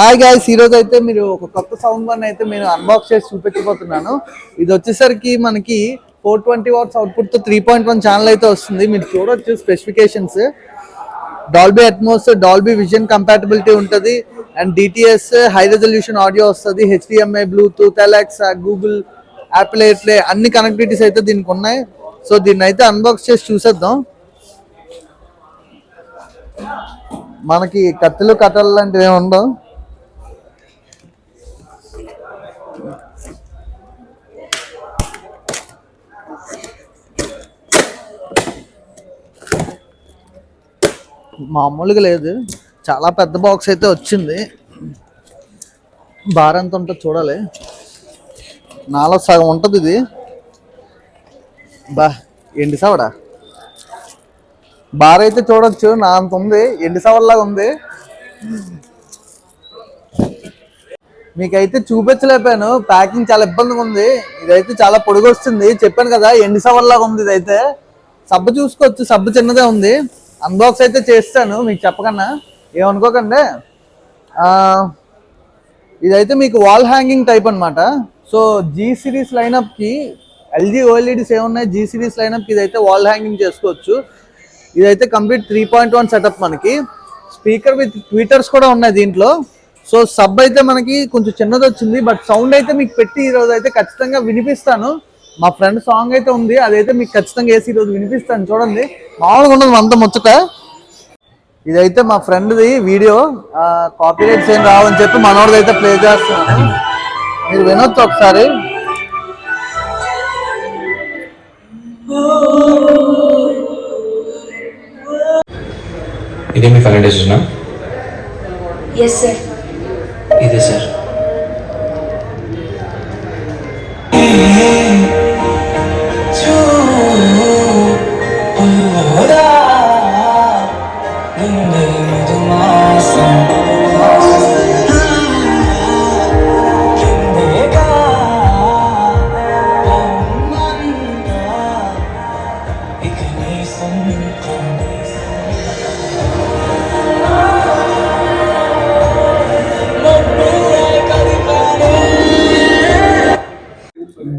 Hi guys, ఈరోజు అయితే మీరు ఒక కొత్త సౌండ్ వన్ అయితే నేను అన్బాక్స్ చేసి చూపించబోతున్నాను. ఇది వచ్చేసరికి మనకి 420 వాట్స్ అవుట్పుట్ తో 3.1 ఛానల్ అయితే వస్తుంది. మీరు చూడొచ్చు specifications. Dolby Atmos, Dolby vision compatibility ఉంటుంది and DTS high resolution audio వస్తుంది. HDMI, bluetooth, Alexa, Google, Apple AirPlay అన్ని కనెక్టివిటీస్ అయితే దీనికి ఉన్నాయి. సో దీన్ని అయితే అన్బాక్స్ చేసి చూసేద్దాం. మనకి కత్తులు కట్టలు లాంటివి ఏమి ఉండవు. మామూలుగా లేదు, చాలా పెద్ద బాక్స్ అయితే వచ్చింది. బార్ ఎంత ఉంటుంది చూడాలి. నాలో సగం ఉంటుంది ఇది. బా ఎండి సవడా బార్ అయితే చూడొచ్చు, నా అంత ఉంది, ఎండి సవల్లాగా ఉంది. మీకైతే చూపించలేపాను, ప్యాకింగ్ చాలా ఇబ్బందిగా ఉంది. ఇదైతే చాలా పొడుగు వస్తుంది, చెప్పాను కదా, ఎండి సవల్లాగా ఉంది. ఇదైతే సబ్బు చూసుకోవచ్చు, సబ్బు చిన్నదే ఉంది. అన్బాక్స్ అయితే చేస్తాను మీకు చెప్పకన్నా, ఏమనుకోకండి. ఇదైతే మీకు వాల్ హ్యాంగింగ్ టైప్ అనమాట. సో జీ సిరీస్ లైనప్కి ఎల్జీ ఓఎల్ఈడీస్ ఏమున్నాయి, జీ సిరీస్ లైనప్కి ఇదైతే వాల్ హ్యాంగింగ్ చేసుకోవచ్చు. ఇదైతే కంప్లీట్ 3.1 సెటప్. మనకి స్పీకర్ విత్ ట్వీటర్స్ కూడా ఉన్నాయి దీంట్లో. సో సబ్ అయితే మనకి కొంచెం చిన్నది వచ్చింది, బట్ సౌండ్ అయితే మీకు పెట్టి ఈరోజు అయితే ఖచ్చితంగా వినిపిస్తాను. మా ఫ్రెండ్ సాంగ్ అయితే ఉంది, అదైతే మీకు ఖచ్చితంగా వేసి ఈరోజు వినిపిస్తాను. చూడండి, మామూలుగా ఉండదు అంత ముచ్చట. ఇదైతే మా ఫ్రెండ్ది వీడియో, కాపీరైట్స్ ఏం రావని చెప్పి మనోడిది అయితే ప్లే చేస్తున్నాను, మీరు వినొచ్చు ఒకసారి. ఇదే మీ ఫైనల్ డెసిషన్? Yes sir. ఇదే సార్.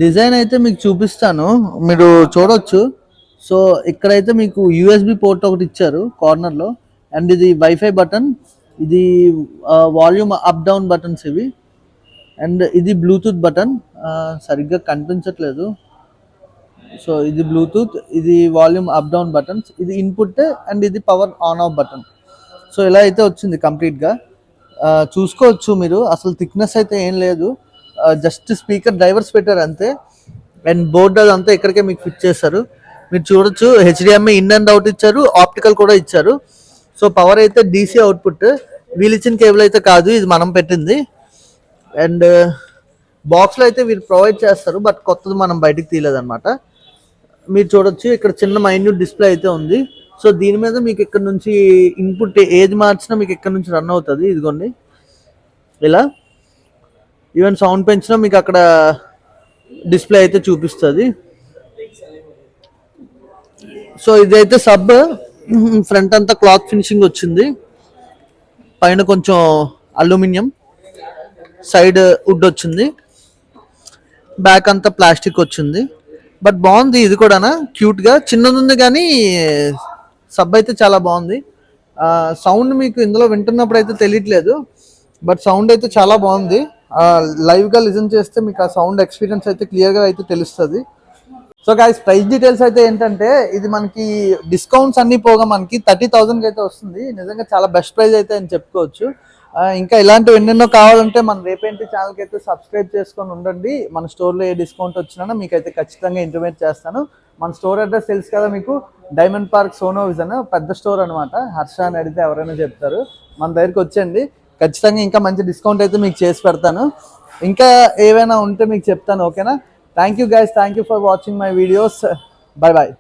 డిజైన్ అయితే మీకు చూపిస్తాను, మీరు చూడొచ్చు. సో ఇక్కడైతే మీకు యూఎస్బి పోర్ట్ ఒకటి ఇచ్చారు కార్నర్లో, అండ్ ఇది వైఫై బటన్, ఇది వాల్యూమ్ అప్ డౌన్ బటన్స్ ఇవి, అండ్ ఇది బ్లూటూత్ బటన్. సరిగ్గా కనిపించట్లేదు. సో ఇది బ్లూటూత్, ఇది వాల్యూమ్ అప్ డౌన్ బటన్స్, ఇది ఇన్పుట్, అండ్ ఇది power on off button. So ఇలా అయితే వచ్చింది కంప్లీట్గా. చూసుకోవచ్చు మీరు, అసలు థిక్నెస్ అయితే ఏం లేదు, జస్ట్ స్పీకర్ డ్రైవర్స్ పెట్టారు అంతే. అండ్ బోర్డ్ అదంతా ఇక్కడికే మీకు ఫిట్ చేశారు. మీరు చూడొచ్చు, హెచ్డిఎంఐ ఇన్ అండ్ అవుట్ ఇచ్చారు, ఆప్టికల్ కూడా ఇచ్చారు. సో పవర్ అయితే డీసీ అవుట్పుట్, వీళ్ళు ఇచ్చిన కేబుల్ అయితే కాదు, ఇది మనం పెట్టింది. అండ్ బాక్స్లో అయితే వీళ్ళు ప్రొవైడ్ చేస్తారు, బట్ కొత్తది మనం బయటికి తీయలేదన్నమాట. మీరు చూడొచ్చు, ఇక్కడ చిన్న మైన్యూట్ డిస్ప్లే అయితే ఉంది. సో దీని మీద మీకు ఇక్కడ నుంచి ఇన్పుట్ ఏది మార్చినా మీకు ఇక్కడ నుంచి రన్ అవుతుంది. ఇదిగోండి ఇలా, ఈవెన్ సౌండ్ పెంచినా మీకు అక్కడ డిస్ప్లే అయితే చూపిస్తుంది. సో ఇదైతే సబ్, ఫ్రంట్ అంతా క్లాత్ ఫినిషింగ్ వచ్చింది, పైన కొంచెం అల్యూమినియం, సైడ్ వుడ్ వచ్చింది, బ్యాక్ అంతా ప్లాస్టిక్ వచ్చింది. బట్ బాగుంది ఇది కూడా, క్యూట్గా. చిన్నది ఉంది కానీ సబ్ అయితే చాలా బాగుంది. సౌండ్ మీకు ఇందులో వింటున్నప్పుడు అయితే తెలియట్లేదు, బట్ సౌండ్ అయితే చాలా బాగుంది. లైవ్గా లిజన్ చేస్తే మీకు ఆ సౌండ్ ఎక్స్పీరియన్స్ అయితే క్లియర్గా అయితే తెలుస్తుంది. సో గైస్, ప్రైస్ డీటెయిల్స్ అయితే ఏంటంటే, ఇది మనకి డిస్కౌంట్స్ అన్నీ పోగా మనకి 30,000కి అయితే వస్తుంది. నిజంగా చాలా బెస్ట్ ప్రైస్ అయితే అని చెప్పుకోవచ్చు. ఇంకా ఇలాంటివి ఎన్నెన్నో కావాలంటే మన రేపేంటి ఛానల్కి అయితే సబ్స్క్రైబ్ చేసుకొని ఉండండి. మన స్టోర్లో ఏ డిస్కౌంట్ వచ్చినా మీకైతే ఖచ్చితంగా ఇంటిమేట్ చేస్తాను. మన స్టోర్ అడ్రస్ తెలుసు కదా మీకు, డైమండ్ పార్క్ సోనో విజన్, పెద్ద స్టోర్ అనమాట. హర్ష అని అడిగితే ఎవరైనా చెప్తారు. మన దగ్గరికి వచ్చేయండి, ఖచ్చితంగా ఇంకా మంచి డిస్కౌంట్ అయితే మీకు చేసి పెడతాను. ఇంకా ఏవైనా ఉంటే మీకు చెప్తాను, ఓకేనా? Thank you guys, thank you for watching my videos. Bye bye.